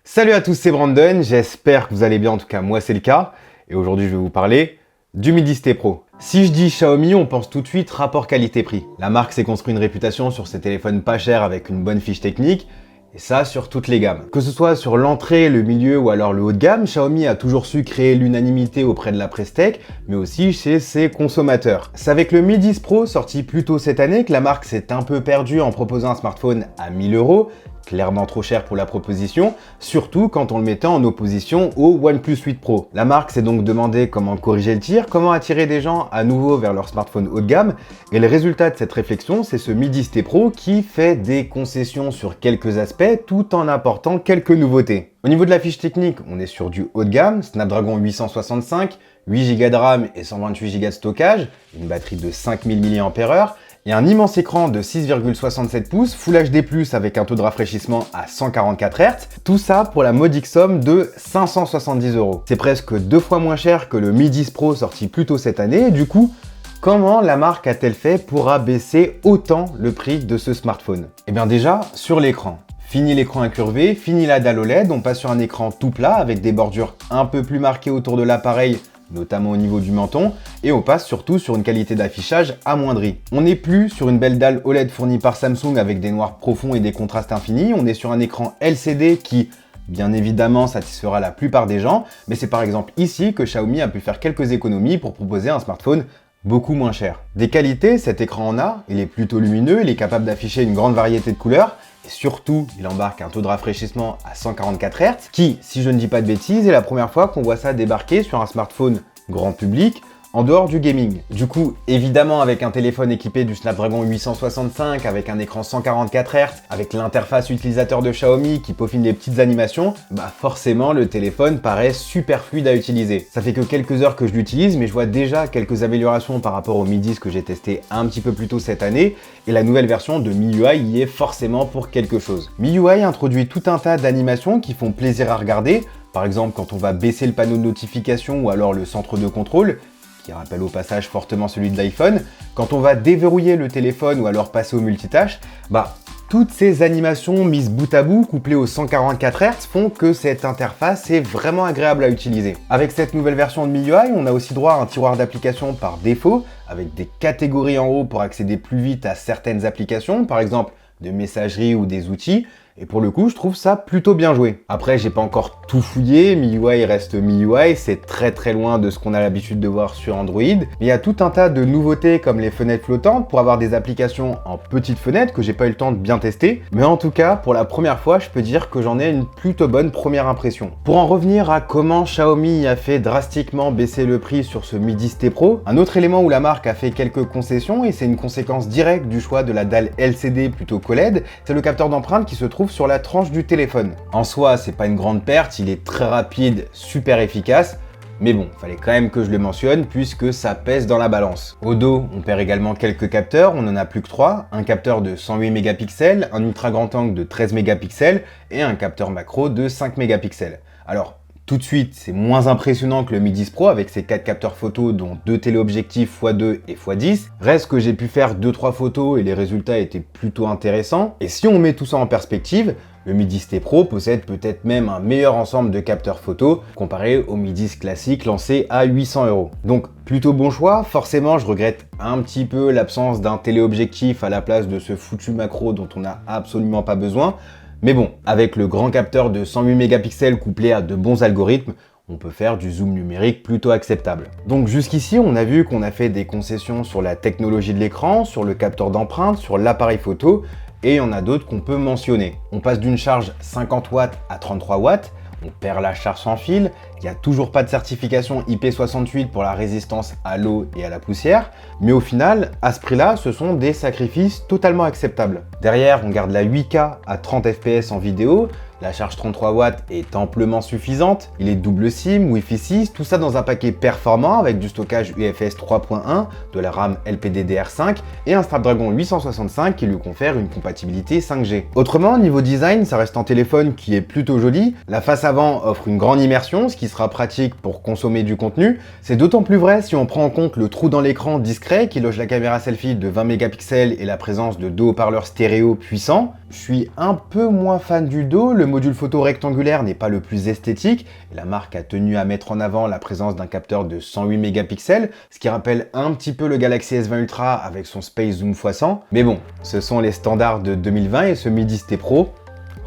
Salut à tous, c'est Brandon, j'espère que vous allez bien, en tout cas moi c'est le cas. Et aujourd'hui je vais vous parler du Mi 10T Pro. Si je dis Xiaomi, on pense tout de suite rapport qualité-prix. La marque s'est construit une réputation sur ses téléphones pas chers avec une bonne fiche technique, et ça sur toutes les gammes. Que ce soit sur l'entrée, le milieu ou alors le haut de gamme, Xiaomi a toujours su créer l'unanimité auprès de la presse tech, mais aussi chez ses consommateurs. C'est avec le Mi 10 Pro sorti plus tôt cette année que la marque s'est un peu perdue en proposant un smartphone à 1000 €, clairement trop cher pour la proposition, surtout quand on le mettait en opposition au OnePlus 8 Pro. La marque s'est donc demandé comment corriger le tir, comment attirer des gens à nouveau vers leur smartphone haut de gamme, et le résultat de cette réflexion, c'est ce Mi 10T Pro qui fait des concessions sur quelques aspects tout en apportant quelques nouveautés. Au niveau de la fiche technique, on est sur du haut de gamme, Snapdragon 865, 8 Go de RAM et 128 Go de stockage, une batterie de 5000 mAh, et un immense écran de 6,67 pouces, Full HD+, avec un taux de rafraîchissement à 144 Hz, tout ça pour la modique somme de 570 €. C'est presque 2 fois moins cher que le Mi 10 Pro sorti plus tôt cette année, et du coup, comment la marque a-t-elle fait pour abaisser autant le prix de ce smartphone? Eh bien déjà, sur l'écran. Fini l'écran incurvé, fini la dalle OLED, on passe sur un écran tout plat avec des bordures un peu plus marquées autour de l'appareil, notamment au niveau du menton, et on passe surtout sur une qualité d'affichage amoindrie. On n'est plus sur une belle dalle OLED fournie par Samsung avec des noirs profonds et des contrastes infinis, on est sur un écran LCD qui, bien évidemment, satisfera la plupart des gens, mais c'est par exemple ici que Xiaomi a pu faire quelques économies pour proposer un smartphone beaucoup moins cher. Des qualités, cet écran en a, il est plutôt lumineux, il est capable d'afficher une grande variété de couleurs, et surtout, il embarque un taux de rafraîchissement à 144 Hz, qui, si je ne dis pas de bêtises, est la première fois qu'on voit ça débarquer sur un smartphone grand public, en dehors du gaming. Du coup, évidemment, avec un téléphone équipé du Snapdragon 865, avec un écran 144 Hz, avec l'interface utilisateur de Xiaomi qui peaufine les petites animations, bah forcément, le téléphone paraît super fluide à utiliser. Ça fait que quelques heures que je l'utilise, mais je vois déjà quelques améliorations par rapport au Mi 10 que j'ai testé un petit peu plus tôt cette année, et la nouvelle version de MIUI y est forcément pour quelque chose. MIUI introduit tout un tas d'animations qui font plaisir à regarder, par exemple quand on va baisser le panneau de notification ou alors le centre de contrôle, qui rappelle au passage fortement celui de l'iPhone, quand on va déverrouiller le téléphone ou alors passer au multitâche, bah toutes ces animations mises bout à bout, couplées aux 144 Hz, font que cette interface est vraiment agréable à utiliser. Avec cette nouvelle version de MIUI, on a aussi droit à un tiroir d'applications par défaut, avec des catégories en haut pour accéder plus vite à certaines applications, par exemple de messagerie ou des outils, et pour le coup, je trouve ça plutôt bien joué. Après, j'ai pas encore tout fouillé, MIUI reste MIUI, c'est très loin de ce qu'on a l'habitude de voir sur Android. Mais il y a tout un tas de nouveautés comme les fenêtres flottantes pour avoir des applications en petites fenêtres que j'ai pas eu le temps de bien tester. Mais en tout cas, pour la première fois, je peux dire que j'en ai une plutôt bonne première impression. Pour en revenir à comment Xiaomi a fait drastiquement baisser le prix sur ce Mi 10T Pro, un autre élément où la marque a fait quelques concessions, et c'est une conséquence directe du choix de la dalle LCD plutôt qu'OLED, c'est le capteur d'empreinte qui se trouve sur la tranche du téléphone. En soi, c'est pas une grande perte, il est très rapide, super efficace, mais bon, fallait quand même que je le mentionne puisque ça pèse dans la balance. Au dos, on perd également quelques capteurs, on en a plus que 3, un capteur de 108 mégapixels, un ultra grand angle de 13 mégapixels et un capteur macro de 5 mégapixels. Alors, tout de suite, c'est moins impressionnant que le Mi 10 Pro avec ses 4 capteurs photos dont 2 téléobjectifs x2 et x10. Reste que j'ai pu faire 2-3 photos et les résultats étaient plutôt intéressants. Et si on met tout ça en perspective, le Mi 10T Pro possède peut-être même un meilleur ensemble de capteurs photos comparé au Mi 10 classique lancé à 800 €. Donc plutôt bon choix, forcément je regrette un petit peu l'absence d'un téléobjectif à la place de ce foutu macro dont on n'a absolument pas besoin. Mais bon, avec le grand capteur de 108 mégapixels couplé à de bons algorithmes, on peut faire du zoom numérique plutôt acceptable. Donc jusqu'ici, on a vu qu'on a fait des concessions sur la technologie de l'écran, sur le capteur d'empreinte, sur l'appareil photo, et il y en a d'autres qu'on peut mentionner. On passe d'une charge 50 watts à 33 watts, on perd la charge sans fil, il n'y a toujours pas de certification IP68 pour la résistance à l'eau et à la poussière, mais au final, à ce prix-là, ce sont des sacrifices totalement acceptables. Derrière, on garde la 8K à 30 fps en vidéo, la charge 33 watts est amplement suffisante, il est double SIM, Wi-Fi 6, tout ça dans un paquet performant avec du stockage UFS 3.1, de la RAM LPDDR5 et un Snapdragon 865 qui lui confère une compatibilité 5G. Autrement, niveau design, ça reste un téléphone qui est plutôt joli, la face avant offre une grande immersion, ce qui sera pratique pour consommer du contenu. C'est d'autant plus vrai si on prend en compte le trou dans l'écran discret qui loge la caméra selfie de 20 mégapixels et la présence de deux haut-parleurs stéréo puissants. Je suis un peu moins fan du dos, le le module photo rectangulaire n'est pas le plus esthétique, et la marque a tenu à mettre en avant la présence d'un capteur de 108 mégapixels, ce qui rappelle un petit peu le Galaxy S20 Ultra avec son Space Zoom x100. Mais bon, ce sont les standards de 2020 et ce Midi ST Pro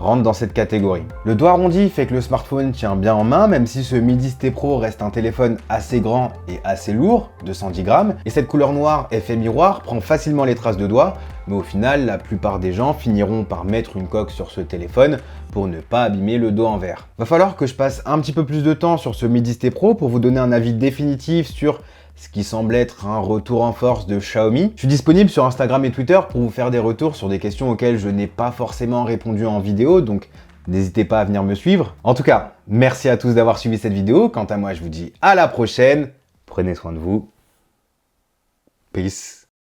rentre dans cette catégorie. Le doigt arrondi fait que le smartphone tient bien en main, même si ce Midi ST Pro reste un téléphone assez grand et assez lourd, 210 grammes, et cette couleur noire effet miroir prend facilement les traces de doigts, mais au final, la plupart des gens finiront par mettre une coque sur ce téléphone pour ne pas abîmer le dos en verre. Va falloir que je passe un petit peu plus de temps sur ce Midi ST Pro pour vous donner un avis définitif sur ce qui semble être un retour en force de Xiaomi. Je suis disponible sur Instagram et Twitter pour vous faire des retours sur des questions auxquelles je n'ai pas forcément répondu en vidéo, donc n'hésitez pas à venir me suivre. En tout cas, merci à tous d'avoir suivi cette vidéo. Quant à moi, je vous dis à la prochaine. Prenez soin de vous. Peace.